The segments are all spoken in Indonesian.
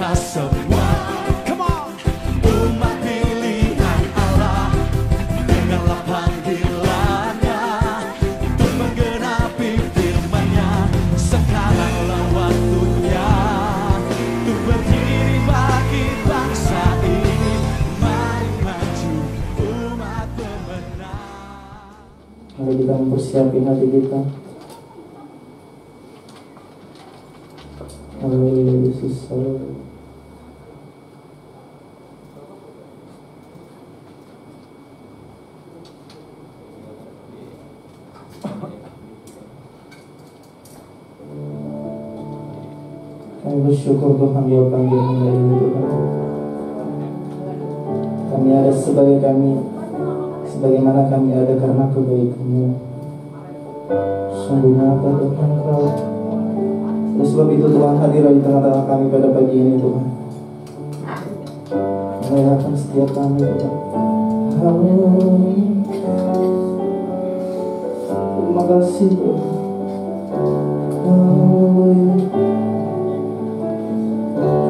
kita semua. Come on, umat pilihan Allah, dengarlah panggilannya untuk menggenapi firman-Nya. Sekaranglah waktunya untuk berdiri bagi bangsa ini. Mari maju umat pemenang. Mari kita mempersiapkan hati kita. Haleluya Yesus. Kami bersyukur Tuhan buat panggilan dari Tuhan. Kami ada sebagaimana kami ada karena kebaikan-Mu. Sungguh nyata Tuhan Kau. Oleh sebab itu Tuhan hadirlah di tengah-tengah kami pada pagi ini Tuhan. Merayakan setiap kami Tuhan. Terima kasih Tuhan.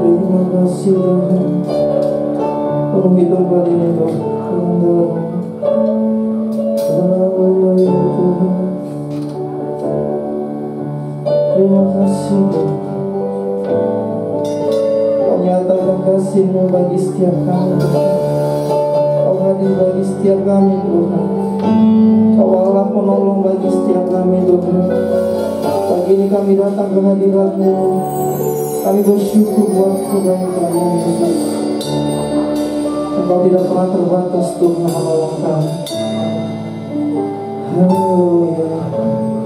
Terima kasih Tuhan. Penuhi tempat ini Tuhan. Tuhan. Terima kasih Tuhan. Kau nyatakan kasih-Mu bagi setiap kami Tuhan. Kau hadir bagi setiap kami Tuhan. Kau Allah penolong bagi setiap kami Tuhan. Pagi ini kami datang ke hadirat-Mu. Kami bersyukur buat kebaikan-Mu Yesus. Engkau tidak pernah terbatas Tuhan menolong kami. Haleluya.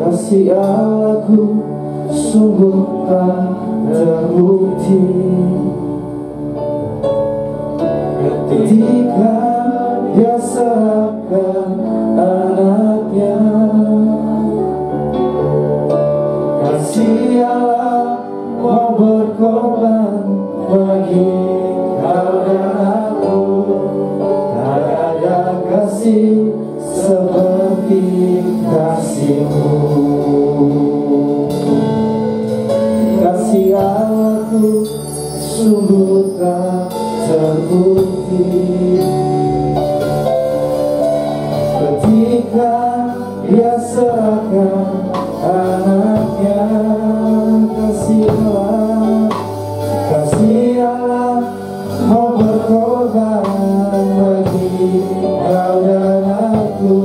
Kasih Allahku sungguh tak terbukti ketika Dia serahkan anaknya. Kasih Allah mau berkorban bagi kau dan aku. Tak ada kasih seperti kasih-Mu. Kasih Allahku sungguh tak terbukti ketika Dia serahkan anaknya. Kasih Allah mau berkorban bagi kau dan aku.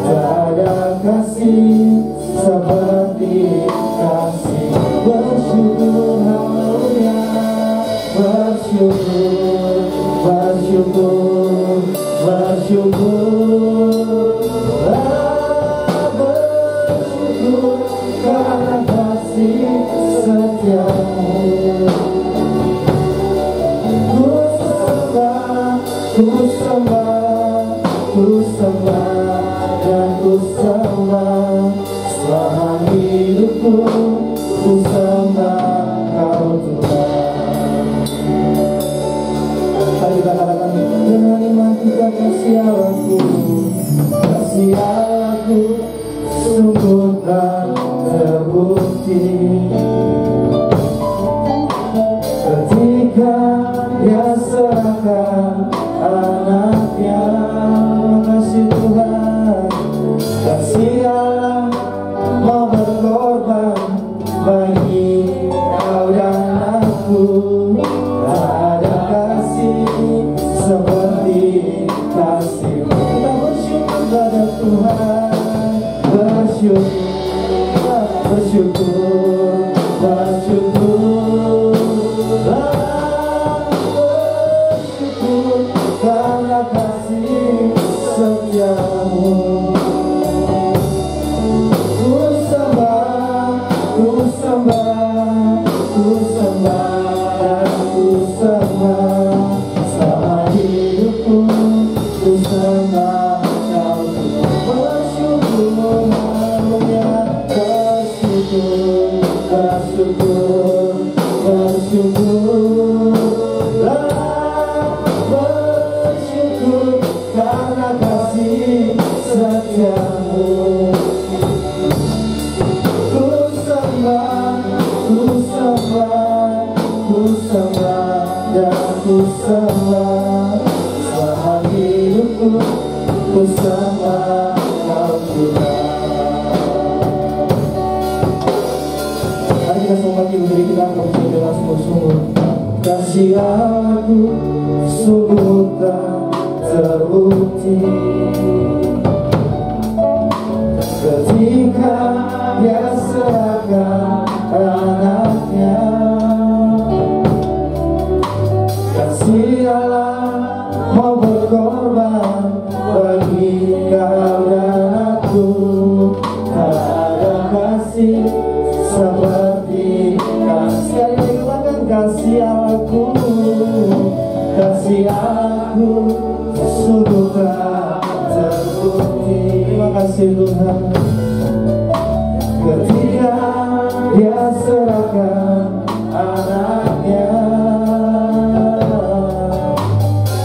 Tak ada kasih seperti kasih. Bersyukur, haleluya. Bersyukur, bersyukur, bersyukur. Bersyukur karena kasih setiamu. Ku sembah, ku sembah, ku sembah dan ku sembah. Selama hidupku ku sembah Kau Tuhan. Mari kita katakan dengan iman kita, kasih Allahku, kasih Allahku sungguh tak terbukti ketika Dia serahkan anaknya. Kasih Tuhan, kasih Allah mau berkorban bagi kau dan aku. Tak ada kasih seperti kasih-Mu. Kita bersyukur pada Tuhan. Bersyukur, bersyukur, bersyukur. Bersyukur karena kasih setiamu. Ku sembah, ku sembah, ku sembah dan ku sembah. Selama hidupku ku sembah Kau Tuhan. Bersyukur, haleluya. Bersyukur, bersyukur, bersyukur. Bersyukur karena kasih setiamu. Ku sembah, ku sembah, ku sembah. ku sembah Kau Tuhan. Mari kita sembah diri kita berpuji dengan sungguh-sungguh. Kasih aku sungguh tak terbukti ketika Dia serahkan anaknya. Kasih Allah mau berkorban bagi kau dan aku. Tak ada kasih seperti kasih yang kasih aku. Kasih aku sungguh tak terbukti. Terima kasih Tuhan. Ketika Dia serahkan anaknya.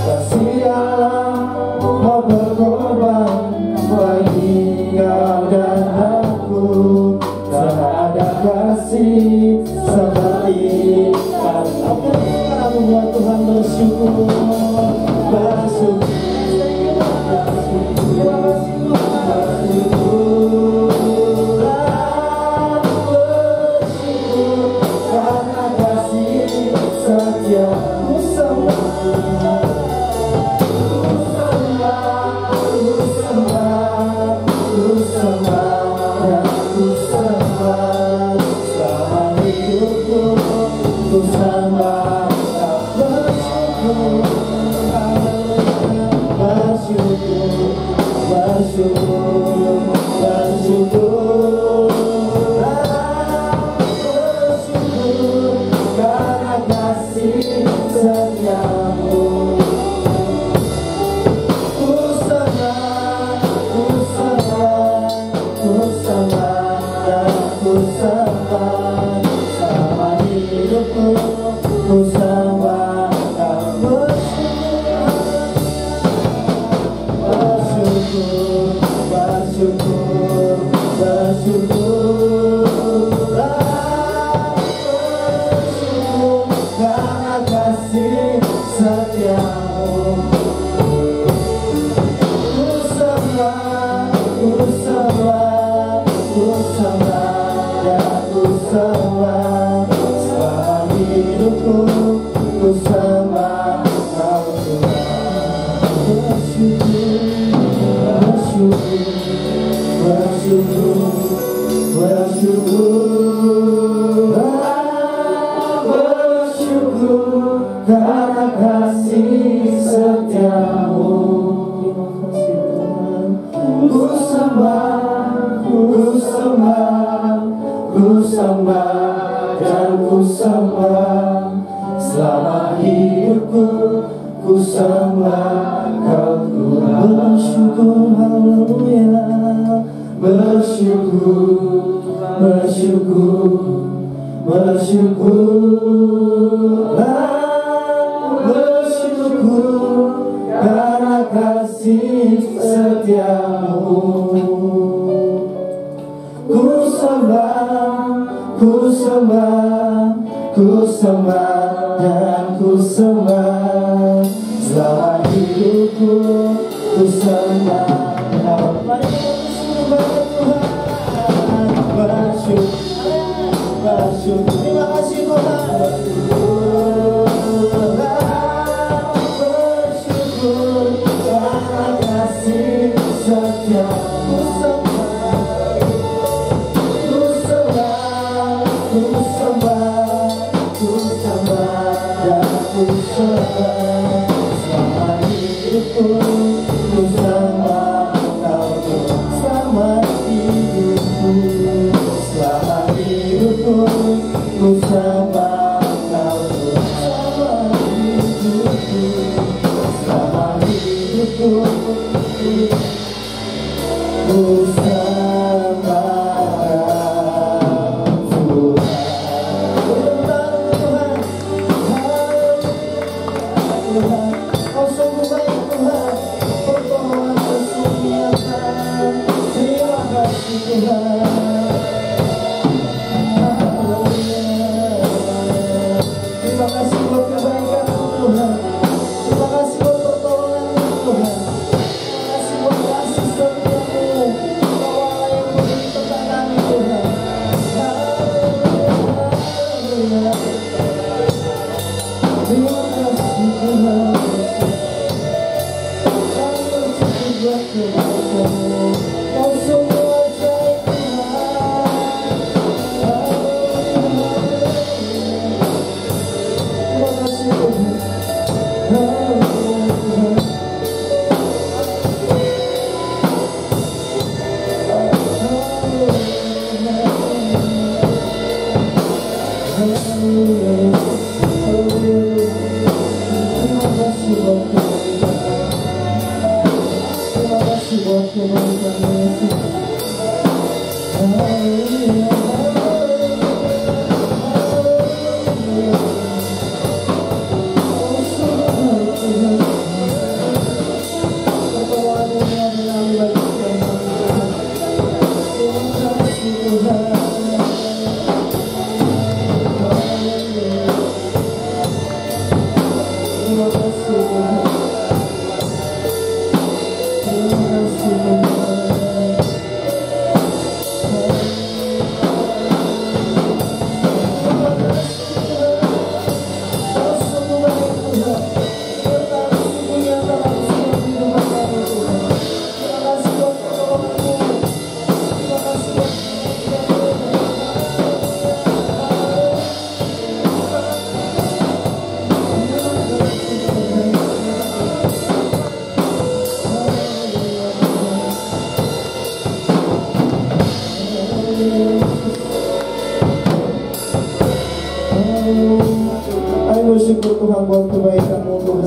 Kasih Allah mau berkorban bagi kau dan aku. Tak ada kasih seperti kau. Karena membuat Tuhan bersyukur. Bersyukur. Terima kasih Tuhan. Karena kasih setiamu sembah. Karena kasih setiamu. Terima kasih Tuhan. Ku sembah, ku sembah, ku sembah dan ku sembah. Selama hidupku ku sembah Kau Tuhan. Bersyukur, haleluya. Bersyukur, bersyukur, bersyukurlah. Bersyukur karena kasih setiamu. Ku sembah, ku sembah, ku sembah dan ku sembah. Selama hidupku ku sembah. Mari kita sembah Tuhan. Bersyukur, bersyukur. Terima kasih Tuhan. Terima kasih Tuhan. Bersyukur Tuhan buat kebaikan-Mu Tuhan.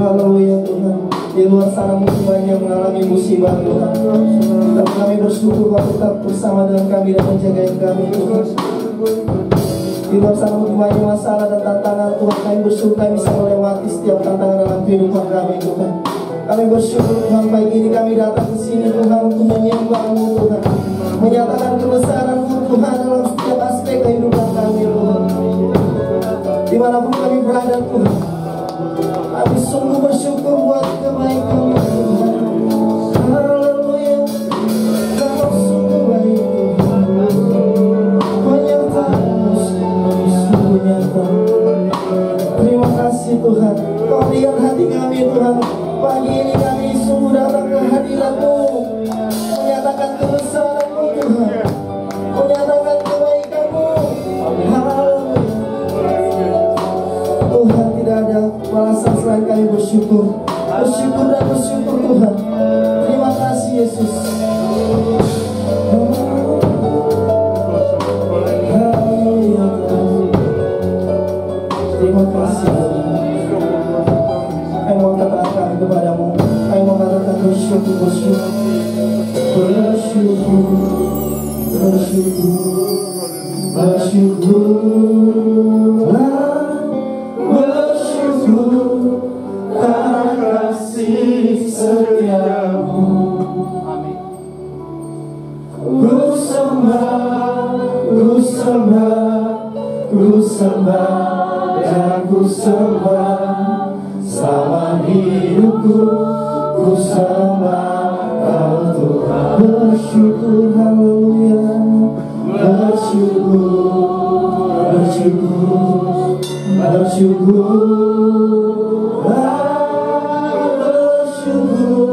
Haleluya Tuhan. Di luar sana mungkin banyak mengalami musibah Tuhan, tapi kami bersyukur Kau tetap bersama dengan kami dan menjaga kami Tuhan. Di luar sana mungkin banyak masalah dan tantangan Tuhan, kami bersyukur kami bisa melewati setiap tantangan dalam kehidupan kami Tuhan. Kami bersyukur Tuhan pagi ini kami datang ke sini Tuhan untuk menyembah-Mu Tuhan, menyatakan kebesaran-Mu Tuhan dalam setiap aspek kehidupan kami Tuhan. Dimanapun kami berada Tuhan, kami sungguh bersyukur buat kebaikan-Mu Tuhan. Haleluya, Kau sungguh baik Tuhan. Penyertaan-Mu sungguh nyata. Terima kasih Tuhan, Kau lihat hati kami Tuhan. Pagi ini kami sungguh datang ke hadirat-Mu, menyatakan kebesaran-Mu Tuhan, menyatakan kebaikan-Mu. Haleluya. Tuhan, tidak ada balasan selain kami bersyukur, bersyukur dan bersyukur Tuhan. Terima kasih Yesus. Haleluya Tuhan. Terima kasih Tuhan. Kami mau katakan kepada-Mu, kami mau katakan bersyukur, bersyukur, bersyukur, bersyukur, bersyukurlah, bersyukur karena kasih setia-Mu. Ku sembah, ku sembah, ku sembah dan ku sembah. Selama hidupku ku sembah Kau Tuhan. Bersyukur, haleluya. Bersyukur, bersyukur, bersyukur, bersyukur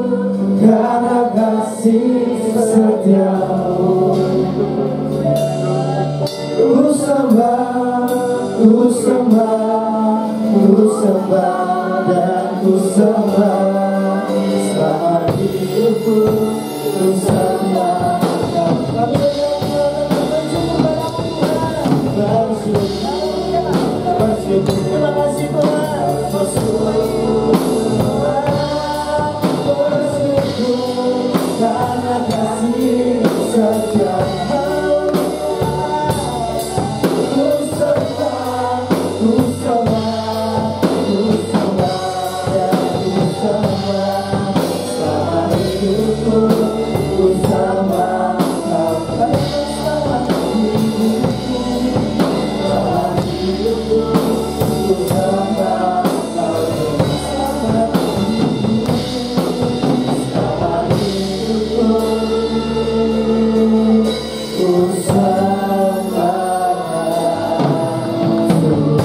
karena kasih setia-Mu. Ku sembah, ku sembah, ku sembah dan ku sembah. Selama hidupku ku sembah Kau. Bersyukur, terima kasih Tuhan. Bersyukur karena kasih setia-Mu. Ku sembah, ku sembah, ku sembah dan ku sembah. Selama hidupku ku sembah Kau. Selama hidupku, selama hidupku ku sembah Kau. Selama hidupku ku sembah Tuhan.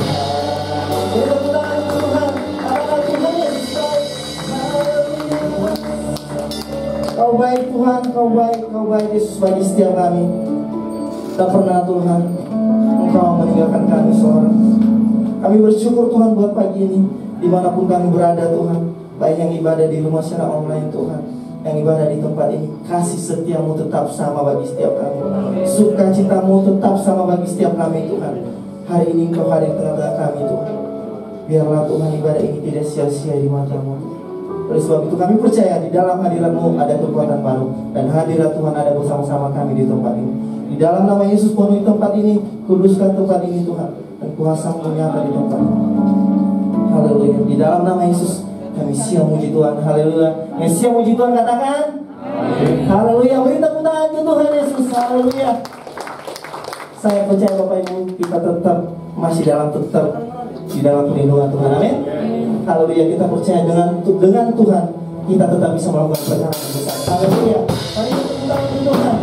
Tepuk tangan Tuhan, katakan Tuhan Yesus baik. Haleluya. Kau baik Tuhan, Kau baik, Kau baik Yesus bagi setiap kami. Tak pernah Tuhan Engkau meninggalkan kami seorang. Kami bersyukur Tuhan buat pagi ini, dimanapun kami berada Tuhan, baik yang ibadah di rumah secara online Tuhan, yang ibadah di tempat ini. Kasih setiamu tetap sama bagi setiap kami. Sukacitamu tetap sama bagi setiap kami Tuhan. Hari ini Engkau hadir tengah-tengah kami Tuhan. Biarlah Tuhan ibadah ini tidak sia-sia di mata-Mu. Oleh sebab itu kami percaya di dalam hadirat-Mu ada kekuatan baru. Dan hadirat Tuhan ada bersama-sama kami di tempat ini. Di dalam nama Yesus penuhi tempat ini. Kuduskan tempat ini Tuhan. Dan kuasa-Mu nyata di tempat ini. Haleluya. Di dalam nama Yesus kami siap muji Tuhan. Haleluya. Yang siap muji Tuhan katakan haleluya. Beri tepuk tangan ke Tuhan Yesus. Haleluya. Saya percaya Bapak Ibu kita tetap masih di dalam perlindungan Tuhan. Amin. Haleluya. Kita percaya dengan Tuhan kita tetap bisa melakukan perkara yang besar. Haleluya. Mari kita tepuk tangan ke Tuhan.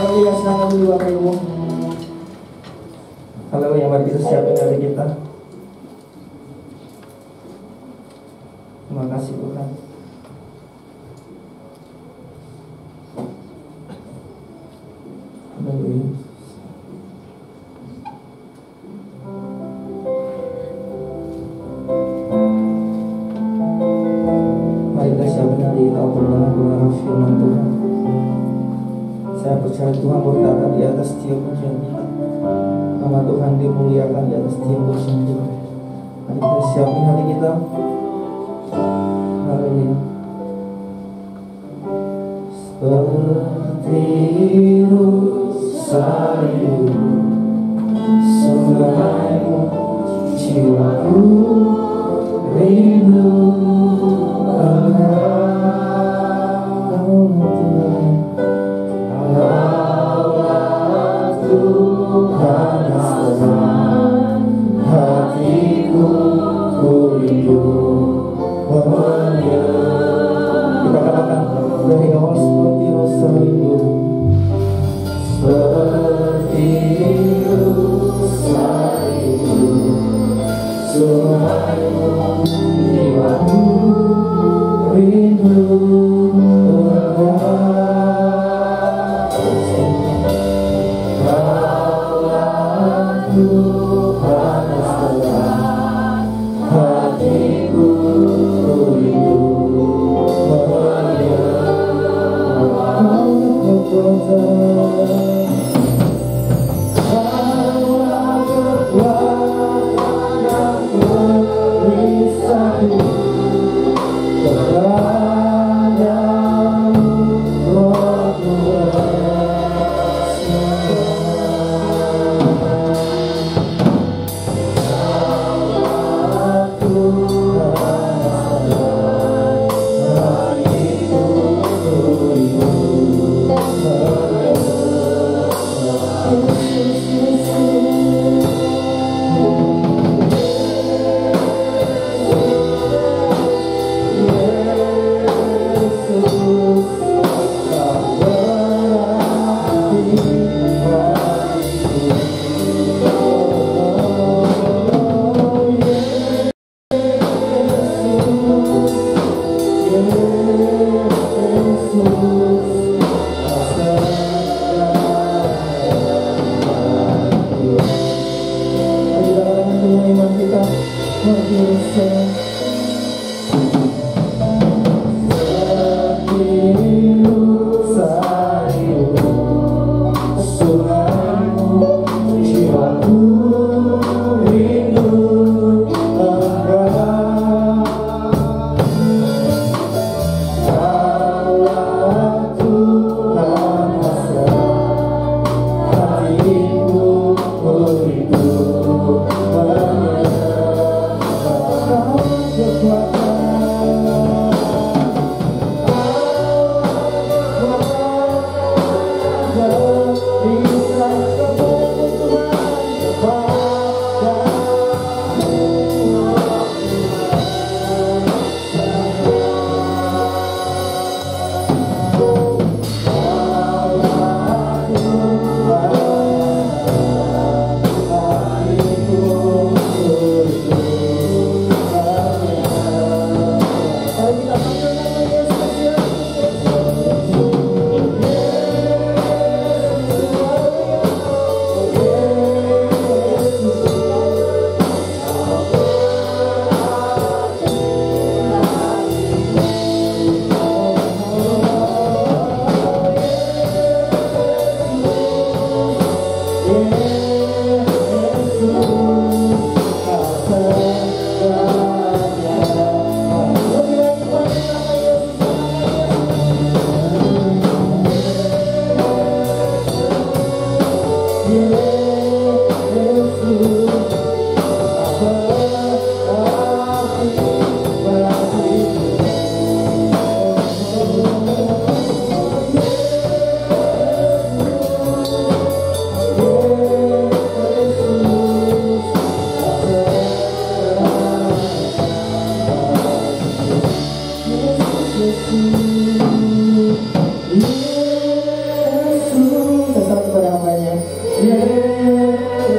Haleluya, silakan dulu Bapak Ibu. Haleluya, mari kita siapkan dari kita. Terima kasih Tuhan. Haleluya. Mari kita siapkan hati kita untuk mendengar firman Tuhan. Saya percaya Tuhan berkata di atas setiap pujian kita. Nama Tuhan dimuliakan di atas setiap pujian kita. Mari kita siapkan hati kita. Haleluya. Seperti rusayu sungaimu, jiwaku rindu Engkau. Kaulah Tuhan Tuhan, hatiku ku rindu menyembah. Kita katakan dari awal seperti rusayu, seperti rusayu sungaimu, jiwaku rindu Engkau. Kaulah Tuhan Tuhan, hatiku rindu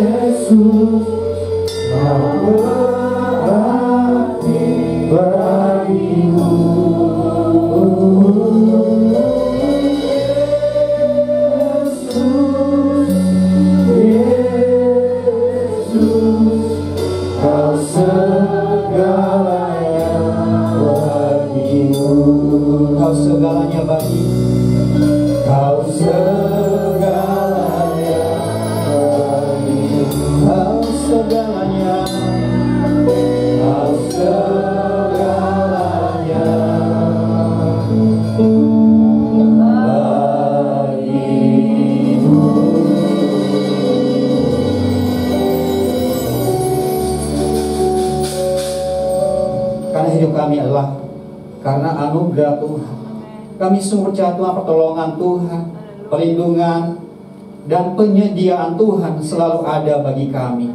Yesus kami adalah karena anugerah Tuhan. Kami sungguh percaya Tuhan, pertolongan Tuhan, perlindungan, dan penyediaan Tuhan selalu ada bagi kami.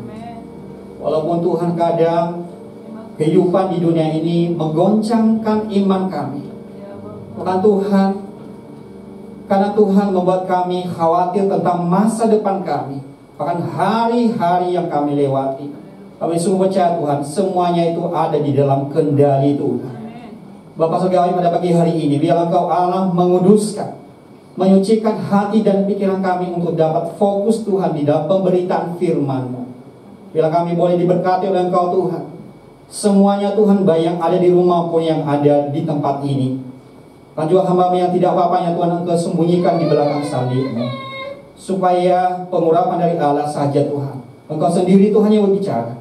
Walaupun Tuhan kadang kehidupan di dunia ini menggoncangkan iman kami, bukan Tuhan, karena Tuhan membuat kami khawatir tentang masa depan kami, bahkan hari-hari yang kami lewati. Kami sungguh percaya Tuhan, semuanya itu ada di dalam kendali Tuhan. Bapak Surgawi, pada pagi hari ini, biarlah Engkau Allah menguduskan, menyucikan hati dan pikiran kami untuk dapat fokus Tuhan di dalam pemberitaan firman-Mu. Biarlah kami boleh diberkati oleh Engkau Tuhan. Semuanya Tuhan, baik yang ada di rumah maupun yang ada di tempat ini. Dan juga hamba-Mu yang tidak apa-apanya Tuhan, Engkau sembunyikan di belakang salib-Mu, supaya pengurapan dari Allah saja Tuhan. Engkau sendiri Tuhan yang berbicara.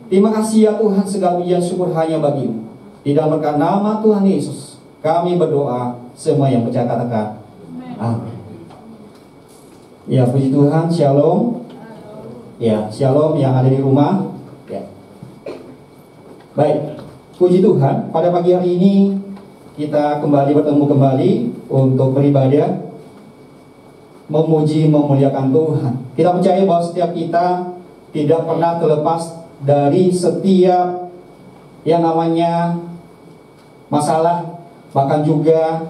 Terima kasih ya Tuhan, segala pujian syukur hanya bagi-Mu. Di dalam berkat nama Tuhan Yesus kami berdoa, semua yang percaya katakan amin. Ya, puji Tuhan, shalom. Ya, shalom yang ada di rumah. Ya. Baik, puji Tuhan, pada pagi hari ini kita bertemu kembali untuk beribadah, memuji, memuliakan Tuhan. Kita percaya bahwa setiap kita tidak pernah terlepas dari setiap yang namanya masalah, bahkan juga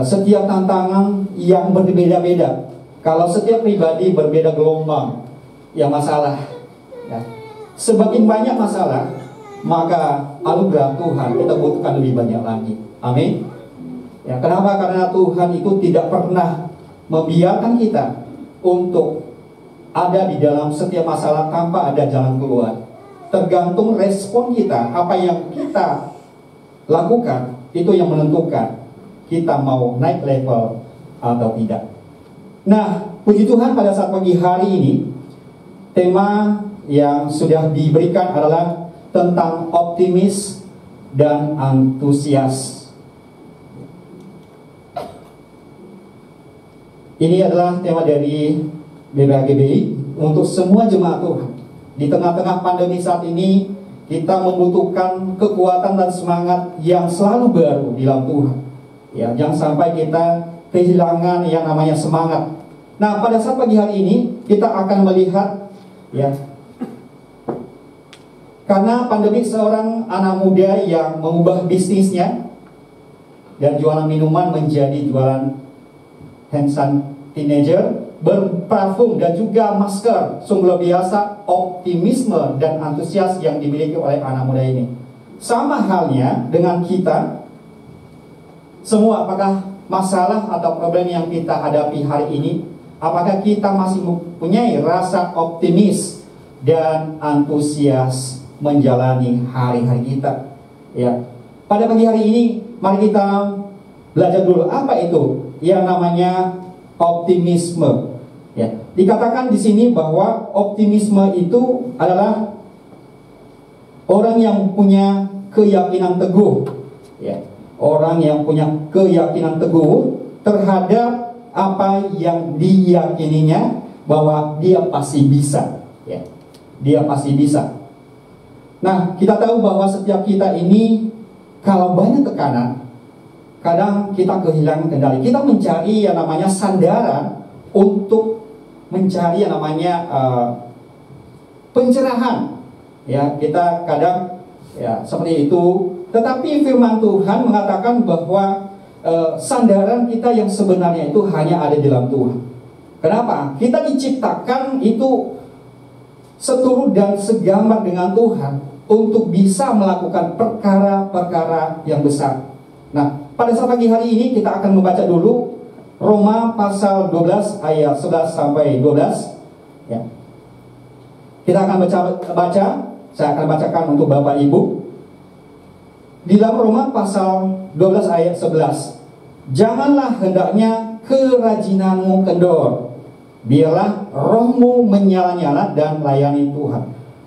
setiap tantangan yang berbeda-beda. Kalau setiap pribadi berbeda gelombang yang masalah, ya. Semakin banyak masalah, maka anugerah Tuhan kita butuhkan lebih banyak lagi. Amin. Ya, kenapa? Karena Tuhan itu tidak pernah membiarkan kita untuk ada di dalam setiap masalah tanpa ada jalan keluar. Tergantung respon kita, apa yang kita lakukan, itu yang menentukan kita mau naik level atau tidak. Nah, puji Tuhan, pada saat pagi hari ini, tema yang sudah diberikan adalah tentang optimis dan antusias. Ini adalah tema dari BPHGBI untuk semua jemaat Tuhan. Di tengah-tengah pandemi saat ini, kita membutuhkan kekuatan dan semangat yang selalu baru di dalam Tuhan. Ya, jangan sampai kita kehilangan yang namanya semangat. Nah, pada saat pagi hari ini kita akan melihat, ya, karena pandemi, seorang anak muda yang mengubah bisnisnya dan jualan minuman menjadi jualan hand sanitizer, berparfum dan juga masker. Sungguh luar biasa optimisme dan antusias yang dimiliki oleh anak muda ini. Sama halnya dengan kita semua, apakah masalah atau problem yang kita hadapi hari ini, apakah kita masih mempunyai rasa optimis dan antusias menjalani hari-hari kita? Ya, pada pagi hari ini mari kita belajar dulu apa itu yang namanya optimisme. Ya, dikatakan di sini bahwa optimisme itu adalah orang yang punya keyakinan teguh. Ya, orang yang punya keyakinan teguh terhadap apa yang diyakininya, bahwa dia pasti bisa. Ya, dia pasti bisa. Nah, kita tahu bahwa setiap kita ini kalau banyak tekanan, kadang kita kehilangan kendali. Kita mencari yang namanya sandaran untuk mencari yang namanya pencerahan. Ya, kita kadang ya seperti itu. Tetapi firman Tuhan mengatakan bahwa sandaran kita yang sebenarnya itu hanya ada di dalam Tuhan. Kenapa? Kita diciptakan itu seturut dan segambar dengan Tuhan untuk bisa melakukan perkara-perkara yang besar. Nah, pada saat pagi hari ini kita akan membaca dulu Roma pasal 12 ayat 11 sampai 12. Ya. Kita akan baca, saya akan bacakan untuk Bapak Ibu. Di dalam Roma pasal 12 ayat 11. Janganlah hendaknya kerajinanmu kendor, biarlah rohmu menyala-nyala dan layani Tuhan.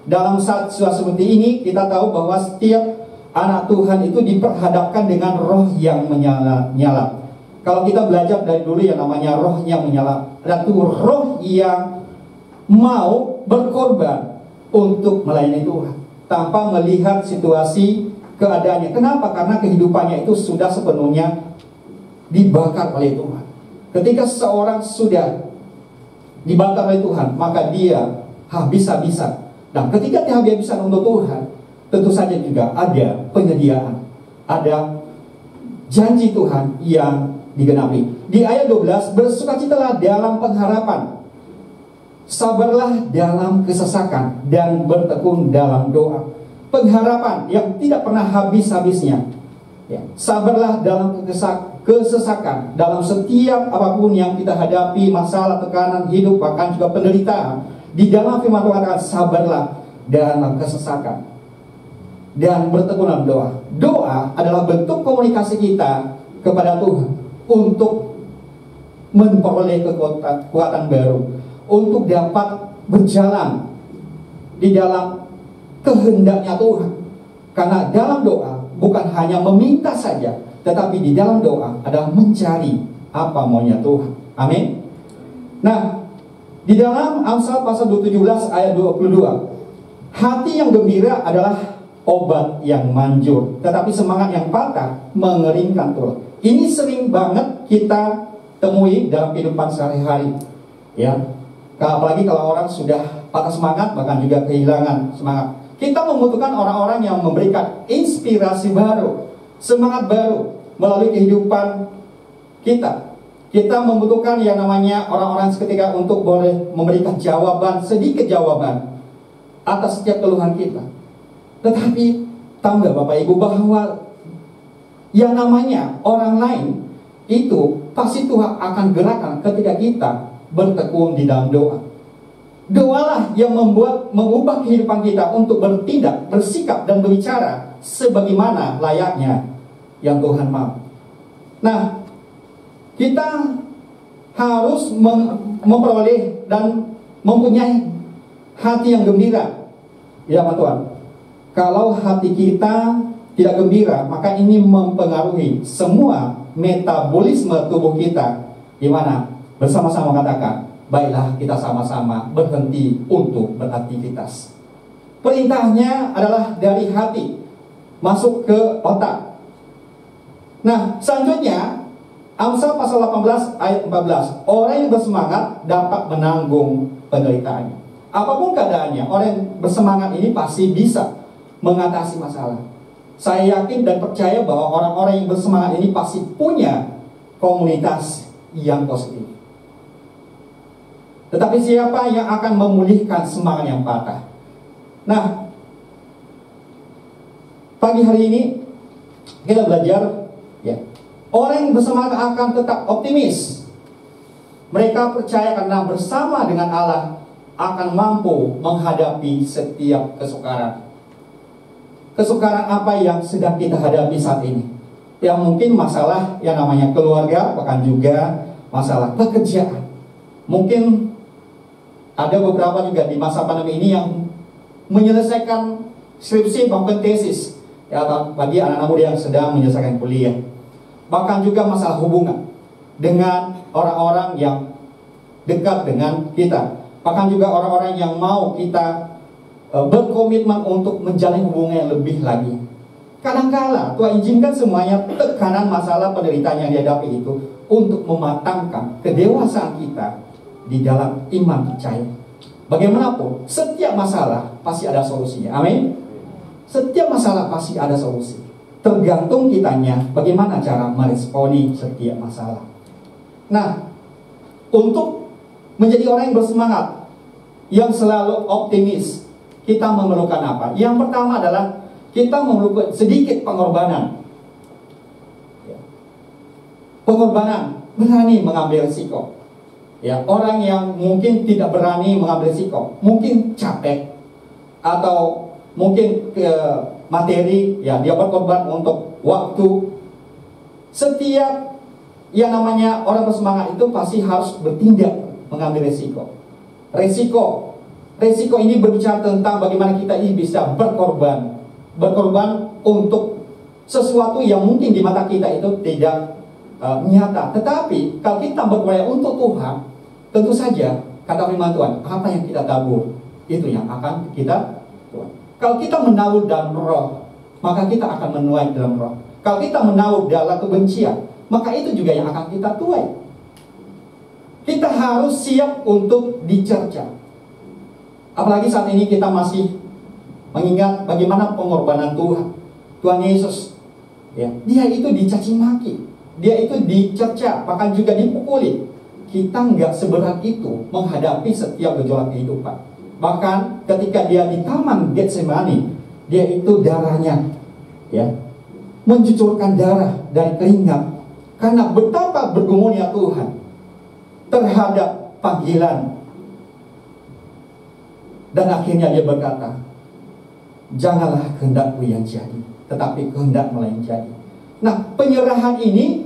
Dalam saat seperti ini kita tahu bahwa setiap anak Tuhan itu diperhadapkan dengan roh yang menyala-nyala. Kalau kita belajar dari dulu yang namanya roh yang menyala, itu roh yang mau berkorban untuk melayani Tuhan tanpa melihat situasi keadaannya. Kenapa? Karena kehidupannya itu sudah sepenuhnya dibakar oleh Tuhan. Ketika seseorang sudah dibakar oleh Tuhan, maka dia habis-habisan. Nah, ketika dia habis-habisan untuk Tuhan, tentu saja juga ada penyediaan, ada janji Tuhan yang digenapi. Di ayat 12, bersukacitalah dalam pengharapan, sabarlah dalam kesesakan, dan bertekun dalam doa. Pengharapan yang tidak pernah habis-habisnya. Ya, sabarlah dalam kesesakan, dalam setiap apapun yang kita hadapi, masalah, tekanan hidup, bahkan juga penderitaan. Di dalam firman Tuhan katakan, sabarlah dalam kesesakan dan bertekun dalam doa. Doa adalah bentuk komunikasi kita kepada Tuhan untuk memperoleh kekuatan baru, untuk dapat berjalan di dalam kehendaknya Tuhan. Karena dalam doa bukan hanya meminta saja, tetapi di dalam doa adalah mencari apa maunya Tuhan. Amin. Nah, di dalam Amsal pasal 17 ayat 22, hati yang gembira adalah obat yang manjur, tetapi semangat yang patah mengeringkan tulang. Ini sering banget kita temui dalam kehidupan sehari-hari, ya. Apalagi kalau orang sudah patah semangat, bahkan juga kehilangan semangat. Kita membutuhkan orang-orang yang memberikan inspirasi baru, semangat baru melalui kehidupan kita. Kita membutuhkan yang namanya orang-orang seketika untuk boleh memberikan jawaban, sedikit jawaban atas setiap keluhan kita. Tetapi tahu nggak Bapak Ibu bahwa yang namanya orang lain itu pasti Tuhan akan gerakan ketika kita bertekun di dalam doa. Doalah yang mengubah kehidupan kita untuk bertindak, bersikap, dan berbicara sebagaimana layaknya yang Tuhan mau. Nah, kita harus memperoleh dan mempunyai hati yang gembira. Ya Tuhan, kalau hati kita tidak gembira, maka ini mempengaruhi semua metabolisme tubuh kita. Gimana? Bersama-sama katakan, baiklah kita sama-sama berhenti untuk beraktivitas. Perintahnya adalah dari hati masuk ke otak. Nah, selanjutnya Amsal pasal 18 ayat 14, orang yang bersemangat dapat menanggung penderitaannya. Apapun keadaannya, orang yang bersemangat ini pasti bisa mengatasi masalah. Saya yakin dan percaya bahwa orang-orang yang bersemangat ini pasti punya komunitas yang positif. Tetapi siapa yang akan memulihkan semangat yang patah? Nah, pagi hari ini kita belajar, ya, orang yang bersemangat akan tetap optimis. Mereka percaya karena bersama dengan Allah akan mampu menghadapi setiap kesukaran. Kesukaran apa yang sedang kita hadapi saat ini? Yang mungkin masalah yang namanya keluarga, bahkan juga masalah pekerjaan. Mungkin ada beberapa juga di masa pandemi ini yang menyelesaikan skripsi maupun tesis, ya, bagi anak-anak muda yang sedang menyelesaikan kuliah. Bahkan juga masalah hubungan dengan orang-orang yang dekat dengan kita. Bahkan juga orang-orang yang mau kita berkomitmen untuk menjalin hubungan yang lebih lagi. Kadang-kala Tuhan izinkan semuanya tekanan, masalah, penderitaan yang dihadapi itu untuk mematangkan kedewasaan kita di dalam iman percaya. Bagaimanapun, setiap masalah pasti ada solusinya. Amin. Setiap masalah pasti ada solusi. Tergantung kitanya bagaimana cara meresponi setiap masalah. Nah, untuk menjadi orang yang bersemangat, yang selalu optimis, kita memerlukan apa? Yang pertama adalah kita memerlukan sedikit pengorbanan. Pengorbanan, berani mengambil risiko. Ya, orang yang mungkin tidak berani mengambil risiko, mungkin capek atau mungkin materi, ya, dia berkorban untuk waktu. Setiap yang namanya orang bersemangat itu pasti harus bertindak, mengambil risiko. Resiko ini berbicara tentang bagaimana kita ini bisa berkorban untuk sesuatu yang mungkin di mata kita itu tidak nyata. Tetapi kalau kita berupaya untuk Tuhan, tentu saja kata firman Tuhan, apa yang kita tabur itu yang akan kita Tuhan. Kalau kita menabur dalam roh, maka kita akan menuai dalam roh. Kalau kita menaruh dalam kebencian, maka itu juga yang akan kita tuai. Kita harus siap untuk dicerca. Apalagi saat ini kita masih mengingat bagaimana pengorbanan Tuhan. Tuhan Yesus, ya, dia itu dicaci maki, dia itu dicerca, bahkan juga dipukuli. Kita nggak seberat itu menghadapi setiap gejolak kehidupan. Bahkan ketika dia di Taman Getsemani, dia itu darahnya, ya, mencucurkan darah dari keringat karena betapa bergumulnya Tuhan terhadap panggilan. Dan akhirnya dia berkata, janganlah kehendakku yang jadi, tetapi kehendakmu yang jadi. Nah, penyerahan ini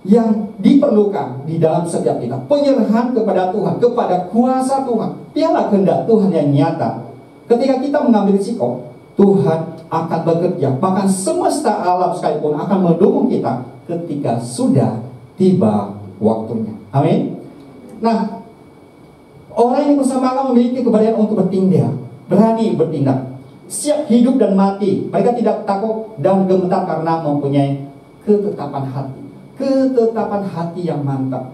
yang diperlukan di dalam setiap kita. Penyerahan kepada Tuhan, kepada kuasa Tuhan. Biarlah kehendak Tuhan yang nyata. Ketika kita mengambil risiko, Tuhan akan bekerja. Bahkan semesta alam sekalipun akan mendukung kita ketika sudah tiba waktunya. Amin. Nah, orang yang bersama Allah memiliki keberanian untuk bertindak, berani bertindak, siap hidup dan mati. Mereka tidak takut dan gemetar karena mempunyai ketetapan hati. Ketetapan hati yang mantap.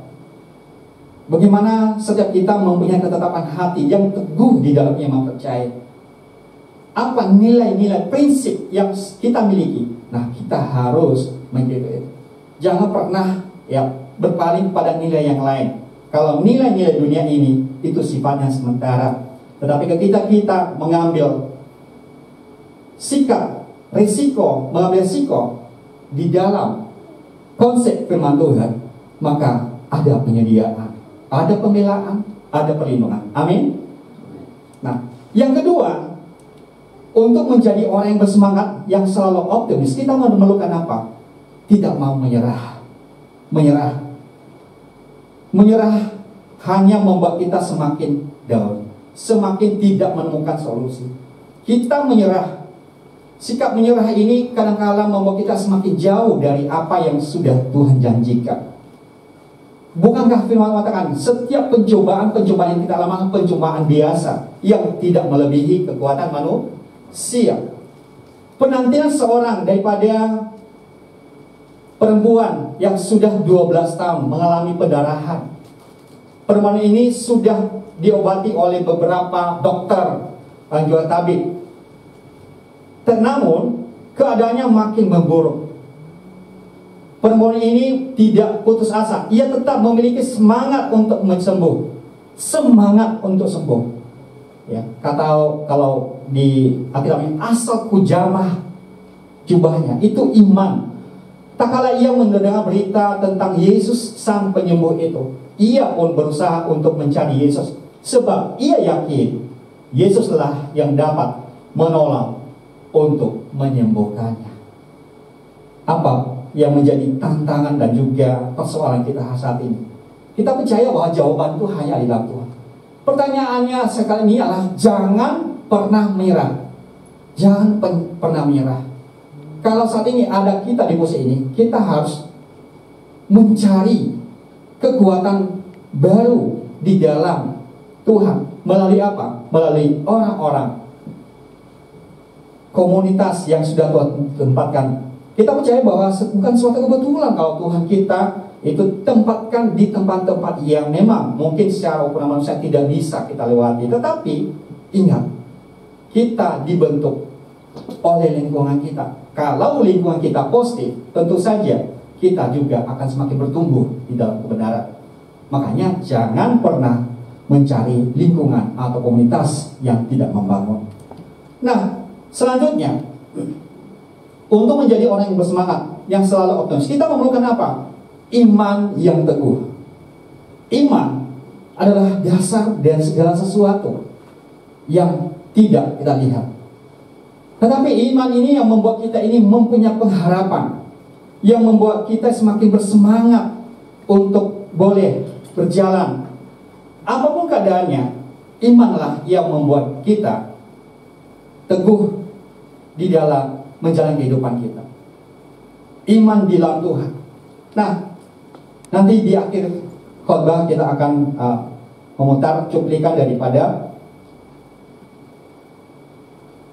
Bagaimana setiap kita mempunyai ketetapan hati yang teguh di dalam iman percaya? Apa nilai-nilai prinsip yang kita miliki? Nah, kita harus mengikuti itu. Jangan pernah berpaling pada nilai yang lain. Kalau nilai-nilai dunia ini itu sifatnya sementara. Tetapi ketika kita mengambil sikap, mengambil risiko di dalam konsep firman Tuhan, maka ada penyediaan, ada pembelaan, ada perlindungan. Amin. Nah, yang kedua, untuk menjadi orang yang bersemangat, yang selalu optimis, kita memerlukan apa? Tidak mau menyerah. Menyerah hanya membuat kita semakin down, semakin tidak menemukan solusi. Kita menyerah. Sikap menyerah ini kadang-kala membuat kita semakin jauh dari apa yang sudah Tuhan janjikan. Bukankah firman mengatakan setiap pencobaan yang kita alami pencobaan biasa yang tidak melebihi kekuatan manusia. Penantian seorang daripada perempuan yang sudah 12 tahun mengalami pendarahan. Perempuan ini sudah diobati oleh beberapa dokter dan juga tabib. Namun keadaannya makin memburuk. Perempuan ini tidak putus asa. Ia tetap memiliki semangat untuk sembuh. Semangat untuk sembuh. Ya, kalau di Alkitab, asal kujamah jubahnya, itu iman. Tak kala ia mendengar berita tentang Yesus sang penyembuh itu, ia pun berusaha untuk mencari Yesus. Sebab ia yakin Yesuslah yang dapat menolong untuk menyembuhkannya. Apa yang menjadi tantangan dan juga persoalan kita saat ini? Kita percaya bahwa jawaban itu hanya di dalam Tuhan. Pertanyaannya sekali ini adalah jangan pernah menyerah. Jangan pernah menyerah. Kalau saat ini ada kita di posisi ini, kita harus mencari kekuatan baru di dalam Tuhan. Melalui apa? Melalui orang-orang, komunitas yang sudah Tuhan tempatkan. Kita percaya bahwa bukan suatu kebetulan kalau Tuhan kita itu tempatkan di tempat-tempat yang memang mungkin secara ukuran manusia tidak bisa kita lewati. Tetapi ingat, kita dibentuk oleh lingkungan kita. Kalau lingkungan kita positif, tentu saja kita juga akan semakin bertumbuh di dalam kebenaran. Makanya jangan pernah mencari lingkungan atau komunitas yang tidak membangun. Nah, selanjutnya, untuk menjadi orang yang bersemangat, yang selalu optimis, kita memerlukan apa? Iman yang teguh. Iman adalah dasar dari segala sesuatu yang tidak kita lihat. Tetapi iman ini yang membuat kita ini mempunyai pengharapan, yang membuat kita semakin bersemangat untuk boleh berjalan. Apapun keadaannya, imanlah yang membuat kita teguh di dalam menjalani kehidupan kita. Iman di dalam Tuhan. Nah, nanti di akhir khotbah kita akan memutar cuplikan daripada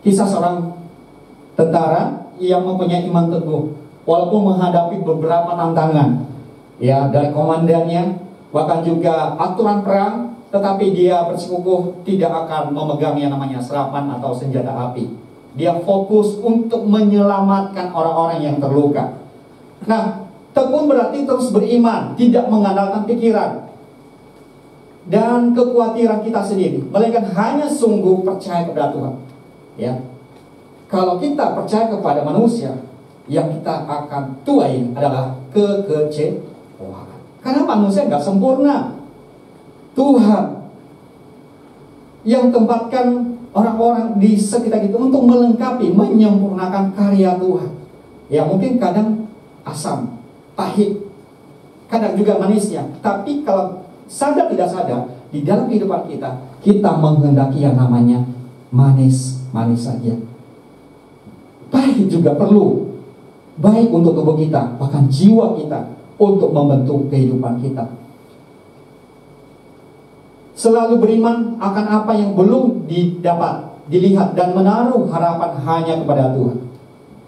kisah seorang tentara yang mempunyai iman teguh, walaupun menghadapi beberapa tantangan, ya, dari komandannya, bahkan juga aturan perang, tetapi dia bersikukuh tidak akan memegang yang namanya serapan atau senjata api. Dia fokus untuk menyelamatkan orang-orang yang terluka. Nah, tekun berarti terus beriman, tidak mengandalkan pikiran dan kekhawatiran kita sendiri, melainkan hanya sungguh percaya kepada Tuhan. Ya, kalau kita percaya kepada manusia, yang kita akan tuai adalah kekecewaan. Karena manusia nggak sempurna. Tuhan yang tempatkan orang-orang di sekitar kita untuk melengkapi, menyempurnakan karya Tuhan. Ya, mungkin kadang asam, pahit, kadang juga manisnya. Tapi kalau sadar tidak sadar, di dalam kehidupan kita, kita menghendaki yang namanya manis-manis saja. Pahit juga perlu, baik untuk tubuh kita, bahkan jiwa kita, untuk membentuk kehidupan kita. Selalu beriman akan apa yang belum didapat, dilihat, dan menaruh harapan hanya kepada Tuhan.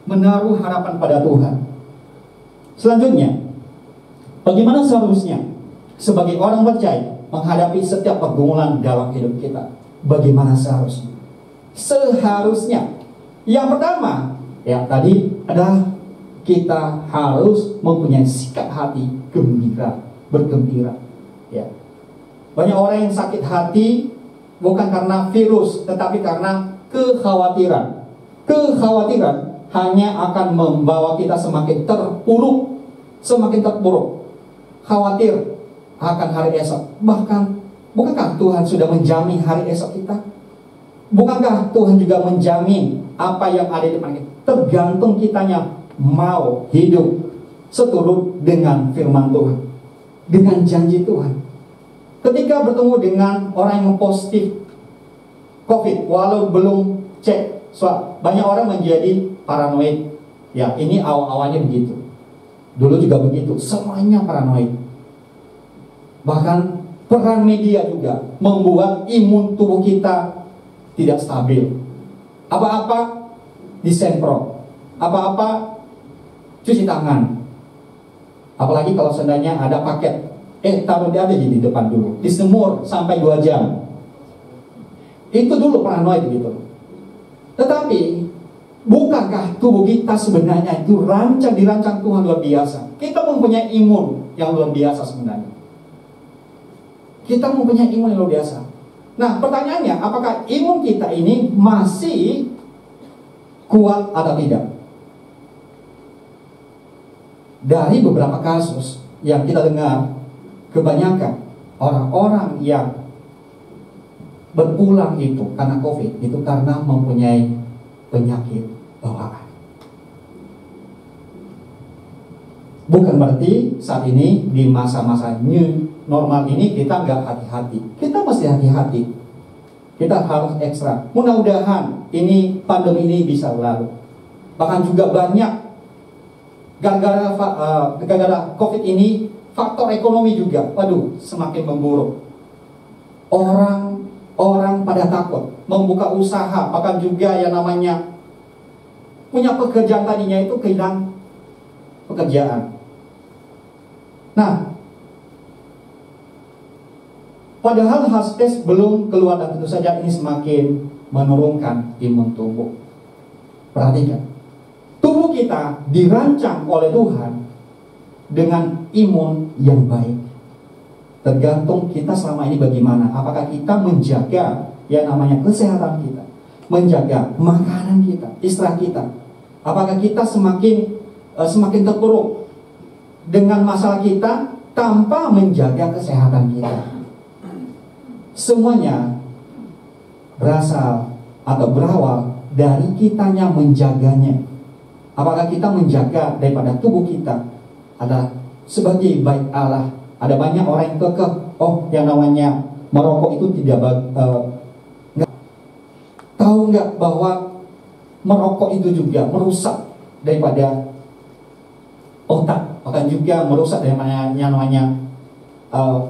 Menaruh harapan pada Tuhan. Selanjutnya, bagaimana seharusnya sebagai orang percaya menghadapi setiap pergumulan dalam hidup kita? Bagaimana seharusnya? Seharusnya, yang pertama, ya tadi adalah kita harus mempunyai sikap hati gembira, bergembira. Ya. Banyak orang yang sakit hati bukan karena virus, tetapi karena kekhawatiran. Kekhawatiran hanya akan membawa kita semakin terpuruk, semakin terpuruk. Khawatir akan hari esok. Bahkan, bukankah Tuhan sudah menjamin hari esok kita? Bukankah Tuhan juga menjamin apa yang ada di depan kita? Tergantung kitanya mau hidup seturut dengan firman Tuhan, dengan janji Tuhan. Ketika bertemu dengan orang yang positif COVID, walau belum cek swab, banyak orang menjadi paranoid. Ya, ini awal-awalnya begitu. Dulu juga begitu, semuanya paranoid. Bahkan peran media juga membuat imun tubuh kita tidak stabil. Apa-apa disemprot, apa-apa cuci tangan. Apalagi kalau seandainya ada paket, taruh dia aja di depan dulu, disemur sampai 2 jam. Itu dulu paranoid gitu. Tetapi bukankah tubuh kita sebenarnya itu dirancang Tuhan luar biasa? Kita mempunyai imun yang luar biasa sebenarnya. Kita mempunyai imun yang luar biasa. Nah, pertanyaannya, apakah imun kita ini masih kuat atau tidak? Dari beberapa kasus yang kita dengar, kebanyakan orang-orang yang berpulang itu karena COVID itu karena mempunyai penyakit bawaan. Bukan berarti saat ini di masa-masa new normal ini kita nggak hati-hati. Kita mesti hati-hati. Kita harus ekstra. Mudah-mudahan ini pandemi ini bisa lalu. Bahkan juga banyak gara-gara COVID ini, faktor ekonomi juga, waduh, semakin memburuk. Orang pada takut membuka usaha, bahkan juga yang namanya punya pekerjaan tadinya itu kehilangan pekerjaan. Nah, padahal hasil tes belum keluar dan tentu saja ini semakin menurunkan imun tubuh. Perhatikan, tubuh kita dirancang oleh Tuhan dengan imun yang baik. Tergantung kita selama ini bagaimana. Apakah kita menjaga yang namanya kesehatan kita, menjaga makanan kita, istirahat kita. Apakah kita semakin terpuruk dengan masalah kita tanpa menjaga kesehatan kita? Semuanya berasal atau berawal dari kitanya menjaganya. Apakah kita menjaga daripada tubuh kita adalah sebagai baik Allah. Ada banyak orang yang kekeh, yang namanya merokok itu tidak tahu nggak bahwa merokok itu juga merusak daripada otak, bahkan juga merusak dari yang namanya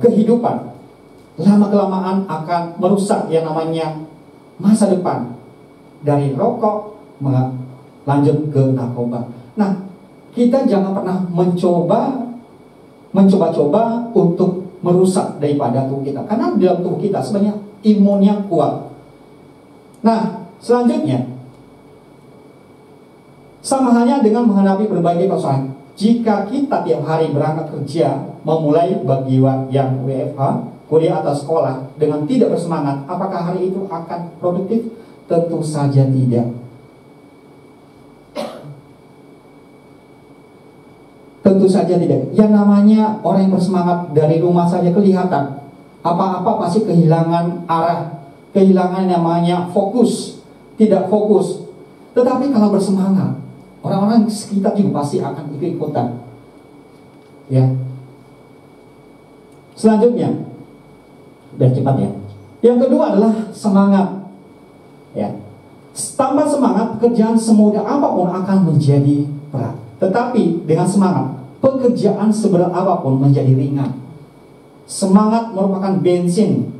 kehidupan. Lama-kelamaan akan merusak yang namanya masa depan. Dari rokok lanjut ke narkoba. Nah, kita jangan pernah mencoba-coba untuk merusak daripada tubuh kita, karena di dalam tubuh kita sebenarnya imunnya kuat. Nah, selanjutnya sama halnya dengan menghadapi berbagai persoalan. Jika kita tiap hari berangkat kerja, memulai bagi yang WFH, kuliah atau sekolah dengan tidak bersemangat, apakah hari itu akan produktif? Tentu saja tidak. Tentu saja tidak. Yang namanya orang yang bersemangat dari rumah saja kelihatan. Apa-apa pasti kehilangan arah, kehilangan namanya fokus, tidak fokus. Tetapi kalau bersemangat, orang-orang sekitar juga pasti akan ikut-ikutan. Ya. Selanjutnya, udah cepat ya. Yang kedua adalah semangat. Ya. Tanpa semangat, pekerjaan semudah apapun akan menjadi berat. Tetapi dengan semangat, pekerjaan seberat apapun menjadi ringan. Semangat merupakan bensin,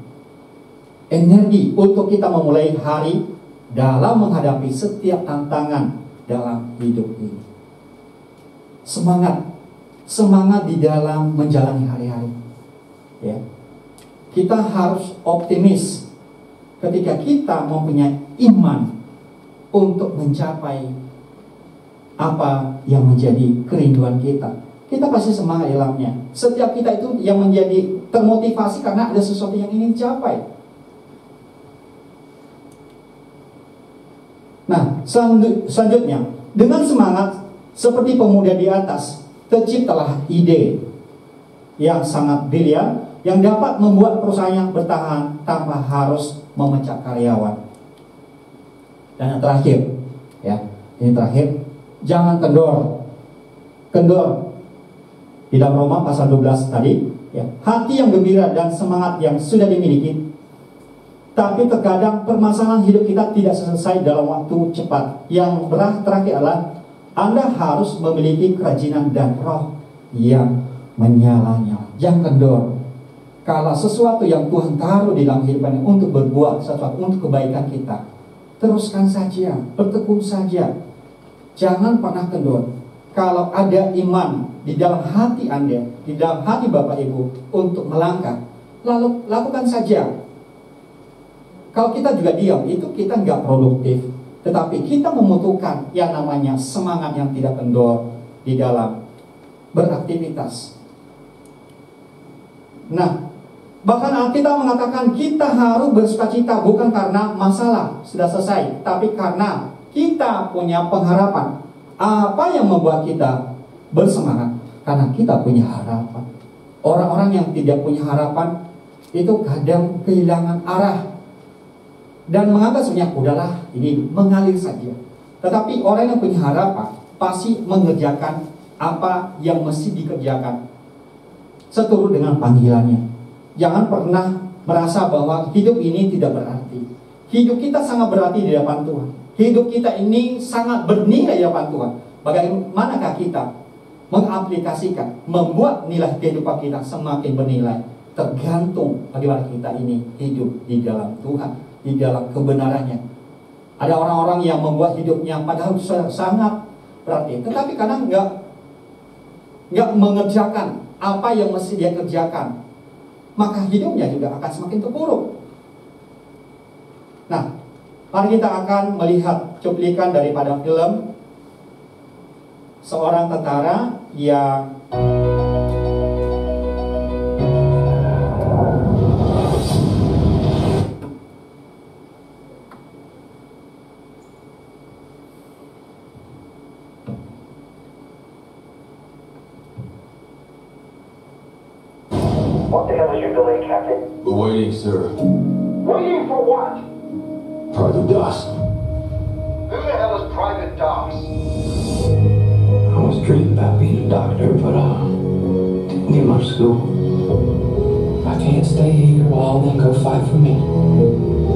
energi untuk kita memulai hari dalam menghadapi setiap tantangan dalam hidup ini. Semangat di dalam menjalani hari-hari. Ya. Kita harus optimis ketika kita mempunyai iman untuk mencapai apa yang menjadi kerinduan kita. Kita pasti semangat dalamnya. Setiap kita itu yang menjadi termotivasi karena ada sesuatu yang ingin dicapai. Nah, selanjutnya, dengan semangat seperti pemuda di atas, terciptalah ide yang sangat brilian yang dapat membuat perusahaannya bertahan tanpa harus memecat karyawan. Dan yang terakhir, ya, ini terakhir, jangan kendor. Kendor di dalam Roma pasal 12 tadi, ya, hati yang gembira dan semangat yang sudah dimiliki. Tapi terkadang permasalahan hidup kita tidak selesai dalam waktu cepat. Yang terakhir adalah Anda harus memiliki kerajinan dan roh yang menyala-nyala. Jangan kendor. Kalau sesuatu yang Tuhan taruh di dalam kehidupan untuk berbuat sesuatu untuk kebaikan kita, teruskan saja, bertekun saja. Jangan pernah kendor. Kalau ada iman di dalam hati Anda, di dalam hati Bapak Ibu untuk melangkah, lalu lakukan saja. Kalau kita juga diam, itu kita nggak produktif. Tetapi kita membutuhkan yang namanya semangat yang tidak kendor di dalam beraktivitas. Nah, bahkan Alkitab mengatakan kita harus bersukacita bukan karena masalah sudah selesai, tapi karena kita punya pengharapan. Apa yang membuat kita bersemangat? Karena kita punya harapan. Orang-orang yang tidak punya harapan itu kadang kehilangan arah dan menganggap sebenarnya udahlah ini mengalir saja. Tetapi orang yang punya harapan pasti mengerjakan apa yang mesti dikerjakan seturut dengan panggilannya. Jangan pernah merasa bahwa hidup ini tidak berarti. Hidup kita sangat berarti di hadapan Tuhan. Hidup kita ini sangat bernilai di hadapan Tuhan. Bagaimanakah kita mengaplikasikan, membuat nilai kehidupan kita semakin bernilai? Tergantung bagaimana kita ini hidup di dalam Tuhan, di dalam kebenarannya. Ada orang-orang yang membuat hidupnya padahal sangat berarti, tetapi kadang nggak mengerjakan apa yang mesti dia kerjakan, maka hidupnya juga akan semakin terpuruk. Nah, mari kita akan melihat cuplikan daripada film seorang tentara yang What the hell is your delay, Captain? We're waiting, sir. Waiting for what? Private Doss. Who the hell is Private Doss? I was dreaming about being a doctor, but didn't get much school. I can't stay here while they go fight for me.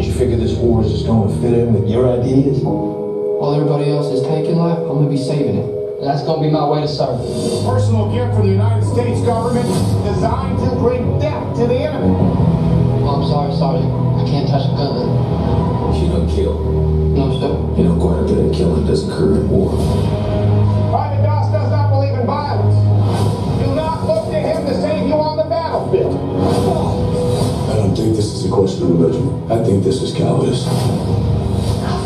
Did you figure this war is just going to fit in with your ideas? While everybody else is taking life, I'm gonna be saving it. And that's gonna be my way to serve. Personal gift from the United States government designed to bring death to the enemy. Oh, I'm sorry, Sergeant. I can't touch a gun. You don't kill. No, sir. You know, quite a bit of killing does occur in war. religion. I think this is cowardice. I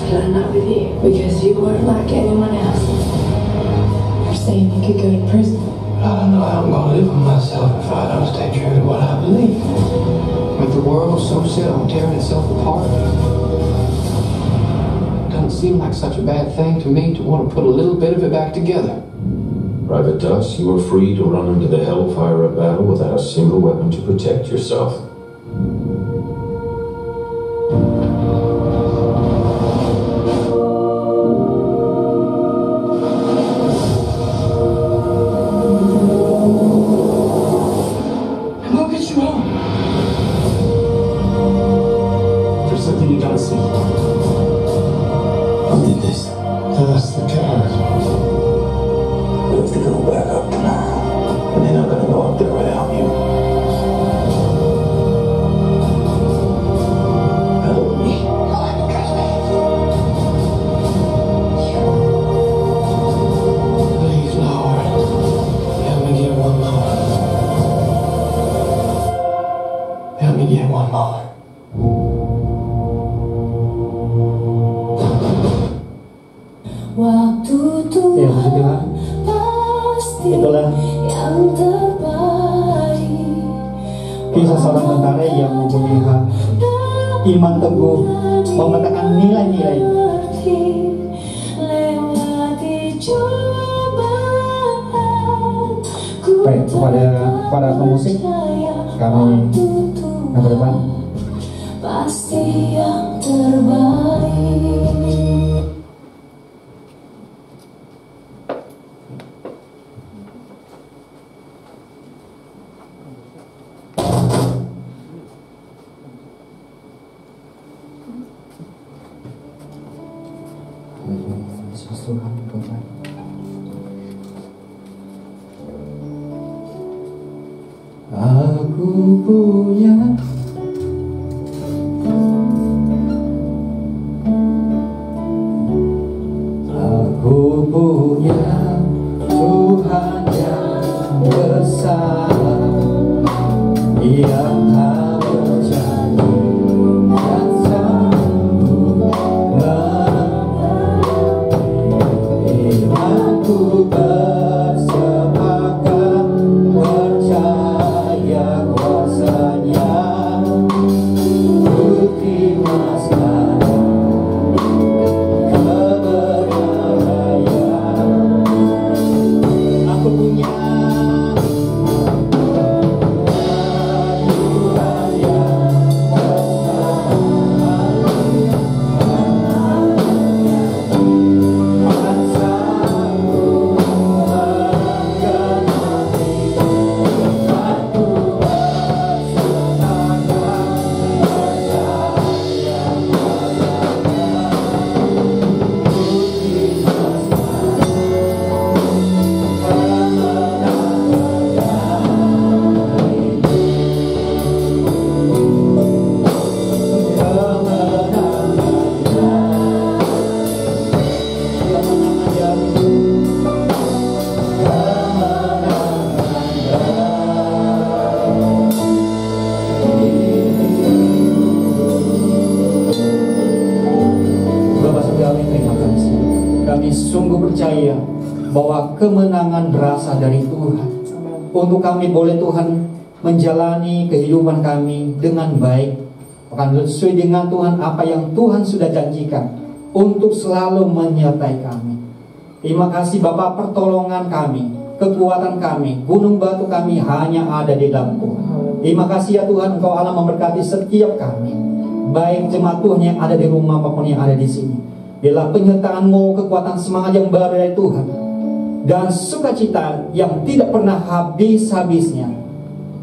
feel I'm not with you because you weren't like anyone else. You're saying you could go to prison. I don't know how I'm gonna live with myself if I don't stay true to what I believe. With the world so set on tearing itself apart, it doesn't seem like such a bad thing to me to want to put a little bit of it back together. Private Dust, you are free to run into the hellfire of battle without a single weapon to protect yourself. I'm gonna get you home. There's something you gotta see. Who did this? That's the coward. We have to go back up tomorrow. And they're not gonna go up there without you. Help me. Please, Lord, help me get one more. Help me get one more. Waktu Tuhan Ya, puji Tuhan. pasti Itulah yang terbaik. kisah seorang tentara yang mempunyai iman teguh, mengatakan nilai-nilai. Lewati cobaan, ku Baik, kepada para pemusik kami ke depan. pasti yang terbaik. Tuhan, Tuhan. Aku punya Tuhan yang besar, yang tak berjanji dan sanggup imanku bersepakat percaya kuasanya, ku terima sekarang kebenaran. Aku punya Tuhan yang kami sungguh percaya bahwa kemenangan berasal dari Tuhan. Untuk kami boleh Tuhan menjalani kehidupan kami dengan baik, akan sesuai dengan Tuhan apa yang Tuhan sudah janjikan untuk selalu menyertai kami. Terima kasih Bapa, pertolongan kami, kekuatan kami, gunung batu kami hanya ada di dalam Tuhan. Terima kasih ya Tuhan, Engkau Allah memberkati setiap kami, baik jemaat Tuhan yang ada di rumah maupun yang ada di sini. Bila penyertaan-Mu, kekuatan semangat yang baru dari Tuhan, dan sukacita yang tidak pernah habis-habisnya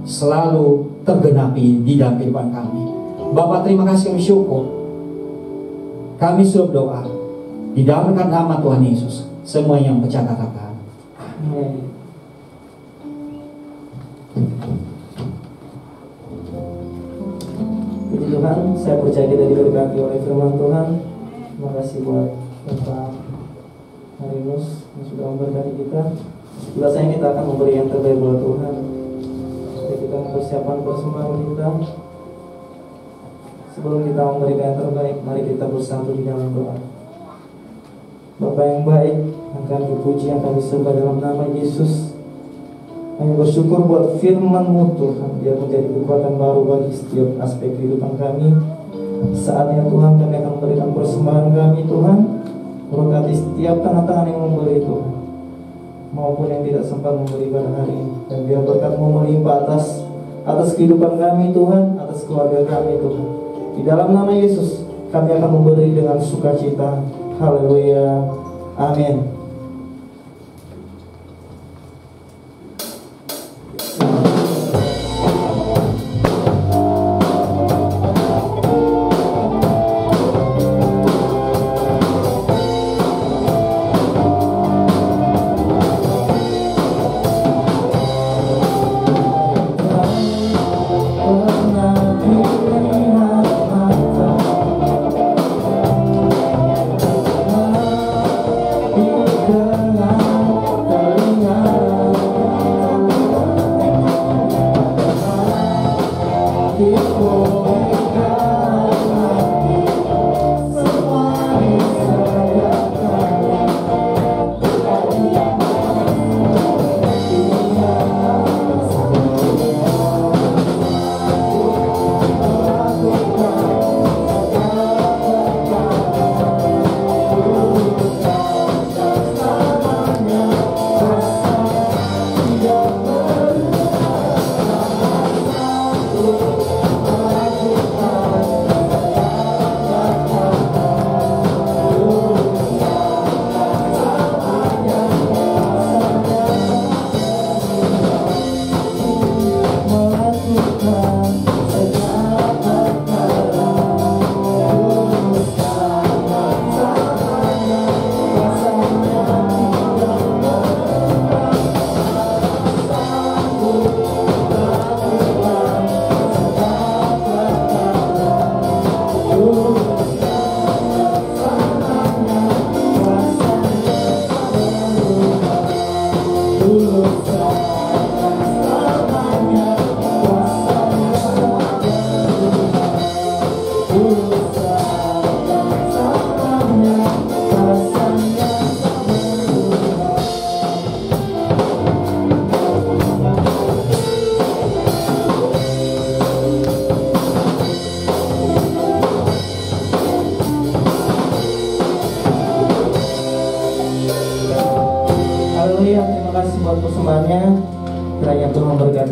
selalu tergenapi di dalam kehidupan kami. Bapak, terima kasih, kami syukur. Kami sudah doa di dalam nama Tuhan Yesus. Semua yang percaya katakan amin. Puji Tuhan, saya percaya kita diberkati oleh firman Tuhan. Terima kasih buat Bapak Marinus yang sudah memberkati kita. Biasanya kita akan memberi yang terbaik buat Tuhan. Supaya kita mempersiapkan persembahan kita. Sebelum kita memberikan yang terbaik, mari kita bersatu di dalam doa. Bapa yang baik, yang kami puji, yang kami sembah dalam nama Yesus. Kami bersyukur buat firman-Mu Tuhan, biar menjadi kekuatan baru bagi setiap aspek kehidupan kami. Saatnya Tuhan kami akan memberikan persembahan kami Tuhan. Berkati setiap tangan-tangan yang memberi Tuhan, maupun yang tidak sempat memberi pada hari ini. Dan biar berkat-Mu melimpah atas kehidupan kami Tuhan, atas keluarga kami Tuhan. Di dalam nama Yesus kami akan memberi dengan sukacita. Haleluya, amin.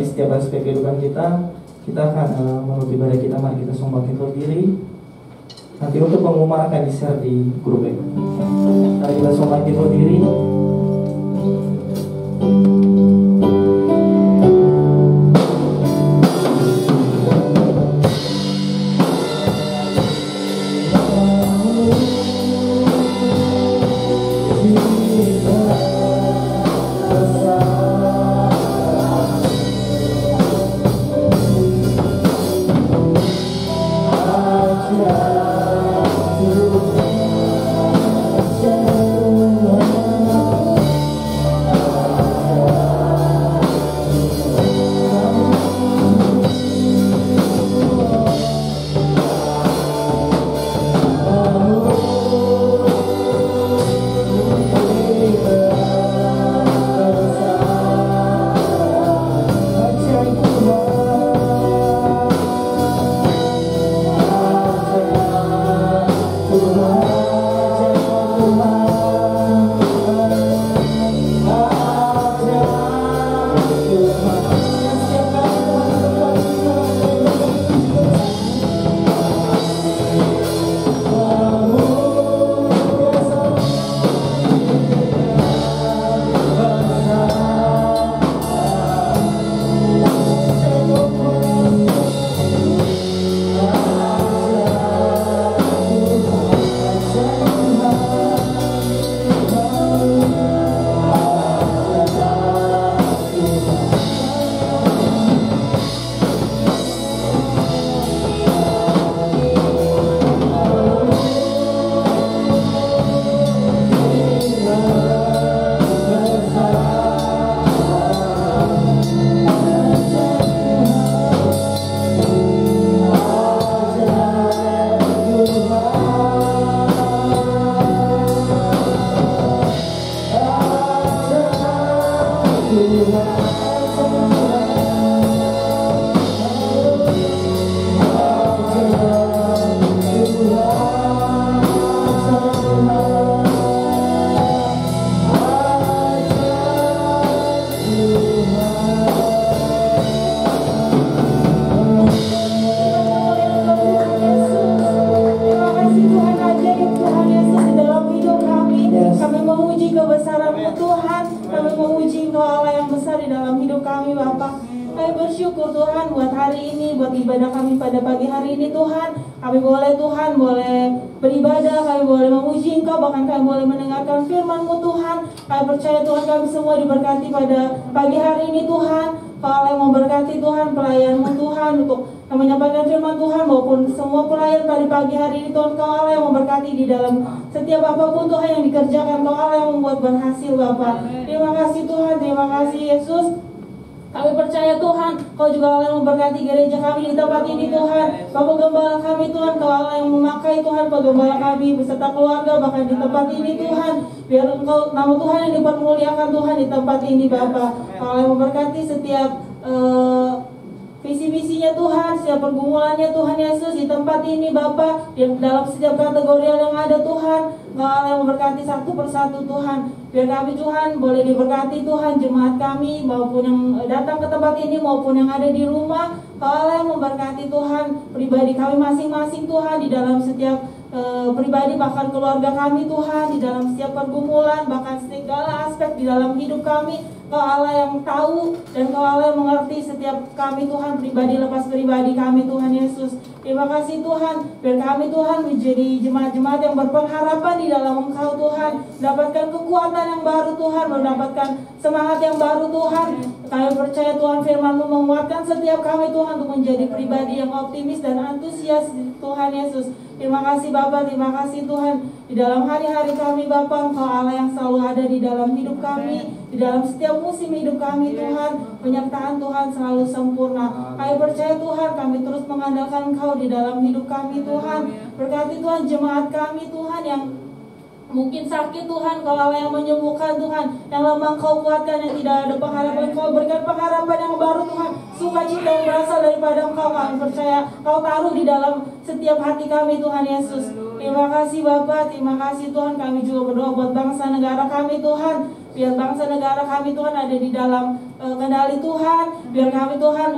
Setiap aspek kehidupan kita akan menutup ibadah kita. Mari kita sombongkan berdiri. Nanti untuk pengumuman akan di-share di grup ini. Mari kita sombongkan berdiri. kami bersyukur Tuhan buat hari ini, buat ibadah kami pada pagi hari ini Tuhan. Kami boleh Tuhan, boleh beribadah, kami boleh memuji Engkau, bahkan kami boleh mendengarkan firman-Mu Tuhan. Kami percaya Tuhan kami semua diberkati pada pagi hari ini Tuhan. Kau Allah yang memberkati Tuhan pelayan-Mu Tuhan untuk yang menyampaikan firman Tuhan maupun semua pelayan pada pagi hari ini Tuhan. Kau Allah yang memberkati di dalam setiap apapun Tuhan yang dikerjakan. Kau Allah yang membuat berhasil Bapa. Terima kasih Tuhan, terima kasih Yesus. Kami percaya Tuhan, Kau juga Allah yang memberkati gereja kami di tempat ini Tuhan. Bapak Gembala kami Tuhan, Kau Allah yang memakai Tuhan Penggembala kami beserta keluarga bahkan di tempat ini Tuhan. Biar Engkau, nama Tuhan yang dipermuliakan Tuhan di tempat ini Bapa. Kau Allah yang memberkati setiap visi-misinya Tuhan, setiap pergumulannya Tuhan Yesus di tempat ini Bapa, dalam setiap kategori yang ada Tuhan. Kau Allah yang memberkati satu persatu Tuhan. Biar kami Tuhan boleh diberkati Tuhan, jemaat kami maupun yang datang ke tempat ini maupun yang ada di rumah. Kau Allah yang memberkati Tuhan pribadi kami masing-masing Tuhan, di dalam setiap pribadi bahkan keluarga kami Tuhan, di dalam setiap pergumulan bahkan segala aspek di dalam hidup kami. Kau Allah yang tahu dan Kau Allah yang mengerti setiap kami Tuhan, pribadi lepas pribadi kami Tuhan Yesus. Terima kasih Tuhan, biar kami Tuhan menjadi jemaat-jemaat yang berpengharapan di dalam Engkau Tuhan, mendapatkan kekuatan yang baru Tuhan, mendapatkan semangat yang baru Tuhan. Kami percaya Tuhan firman-Mu menguatkan setiap kami Tuhan untuk menjadi pribadi yang optimis dan antusias Tuhan Yesus. Terima kasih Bapa, terima kasih Tuhan. Di dalam hari-hari kami Bapa, Engkau Allah yang selalu ada di dalam hidup kami, di dalam setiap musim hidup kami Tuhan. Penyertaan Tuhan selalu sempurna. Kami percaya Tuhan, kami terus mengandalkan Engkau di dalam hidup kami Tuhan. Berkati Tuhan jemaat kami Tuhan yang mungkin sakit Tuhan, Kau Allah yang menyembuhkan Tuhan, yang lemah Kau kuatkan, yang tidak ada pengharapan Kau berikan pengharapan yang baru Tuhan, sukacita yang berasal daripada Engkau. Kami percaya Kau taruh di dalam setiap hati kami Tuhan Yesus. Terima kasih Bapa, terima kasih Tuhan. Kami juga berdoa buat bangsa negara kami Tuhan, biar bangsa negara kami Tuhan ada di dalam kendali Tuhan, biar kami Tuhan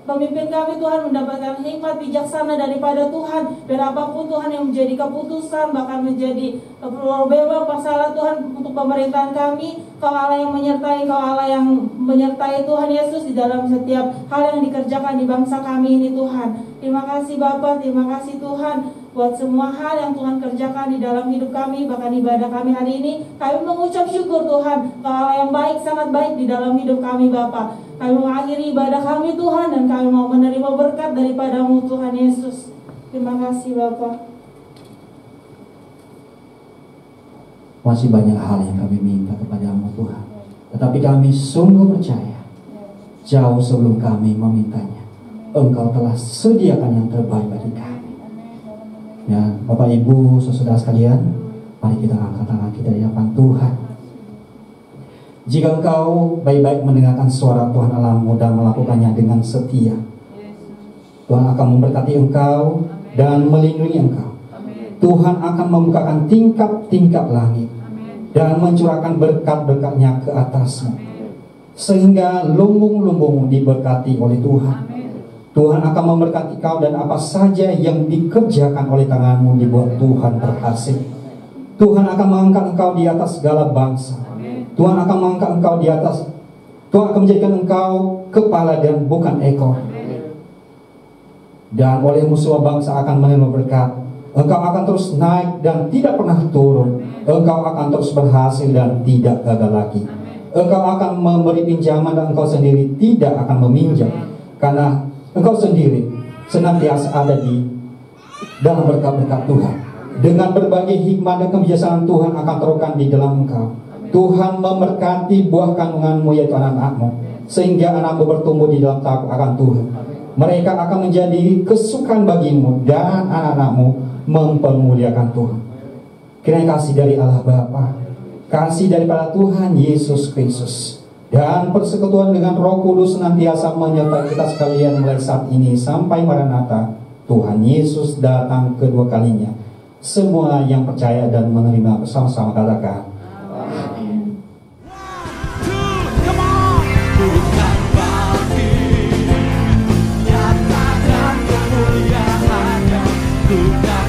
pemimpin kami Tuhan mendapatkan hikmat bijaksana daripada Tuhan. Biar apapun Tuhan yang menjadi keputusan, bahkan menjadi problem masalah Tuhan untuk pemerintahan kami, Kau Allah yang menyertai, Kau Allah yang menyertai Tuhan Yesus di dalam setiap hal yang dikerjakan di bangsa kami ini Tuhan. Terima kasih Bapa, terima kasih Tuhan buat semua hal yang Tuhan kerjakan di dalam hidup kami, bahkan ibadah kami hari ini. Kami mengucap syukur Tuhan, Kau Allah yang baik, sangat baik di dalam hidup kami Bapa. Kami mengakhiri ibadah kami Tuhan, dan kami mau menerima berkat daripada-Mu Tuhan Yesus. Terima kasih Bapa. Masih banyak hal yang kami minta kepada-Mu Tuhan, tetapi kami sungguh percaya, jauh sebelum kami memintanya, Engkau telah sediakan yang terbaik bagi kami. Ya, Bapak Ibu, saudara sekalian, mari kita angkat tangan kita di hadapan Tuhan. Jika engkau baik-baik mendengarkan suara Tuhan Allahmu dan melakukannya dengan setia, Tuhan akan memberkati engkau dan melindungi engkau. Tuhan akan membukakan tingkap-tingkap langit dan mencurahkan berkat-berkat-Nya ke atasmu, sehingga lumbung-lumbung diberkati oleh Tuhan. Tuhan akan memberkati kau, dan apa saja yang dikerjakan oleh tanganmu dibuat Tuhan berhasil. Tuhan akan mengangkat engkau di atas segala bangsa. Tuhan akan mengangkat engkau di atas. Tuhan akan menjadikan engkau kepala dan bukan ekor. Dan olehmu semua bangsa akan menerima berkat. Engkau akan terus naik dan tidak pernah turun. Engkau akan terus berhasil dan tidak gagal lagi. Engkau akan memberi pinjaman dan engkau sendiri tidak akan meminjam, karena engkau sendiri senantiasa ada di dalam berkat-berkat Tuhan. Dengan berbagai hikmat dan kebijaksanaan Tuhan akan terukkan di dalam engkau. Tuhan memberkati buah kandunganmu, yaitu anak-anakmu, sehingga anakmu bertumbuh di dalam takut akan Tuhan. Mereka akan menjadi kesukaan bagimu, dan anak-anakmu mempermuliakan Tuhan. Kiranya kasih dari Allah Bapa, kasih daripada Tuhan Yesus Kristus, dan persekutuan dengan Roh Kudus senantiasa menyertai kita sekalian mulai saat ini sampai Maranatha. Tuhan Yesus datang kedua kalinya. Semua yang percaya dan menerima bersama-sama katakan amin. Bukan bagi nyatakan kemuliaan-Nya, bukan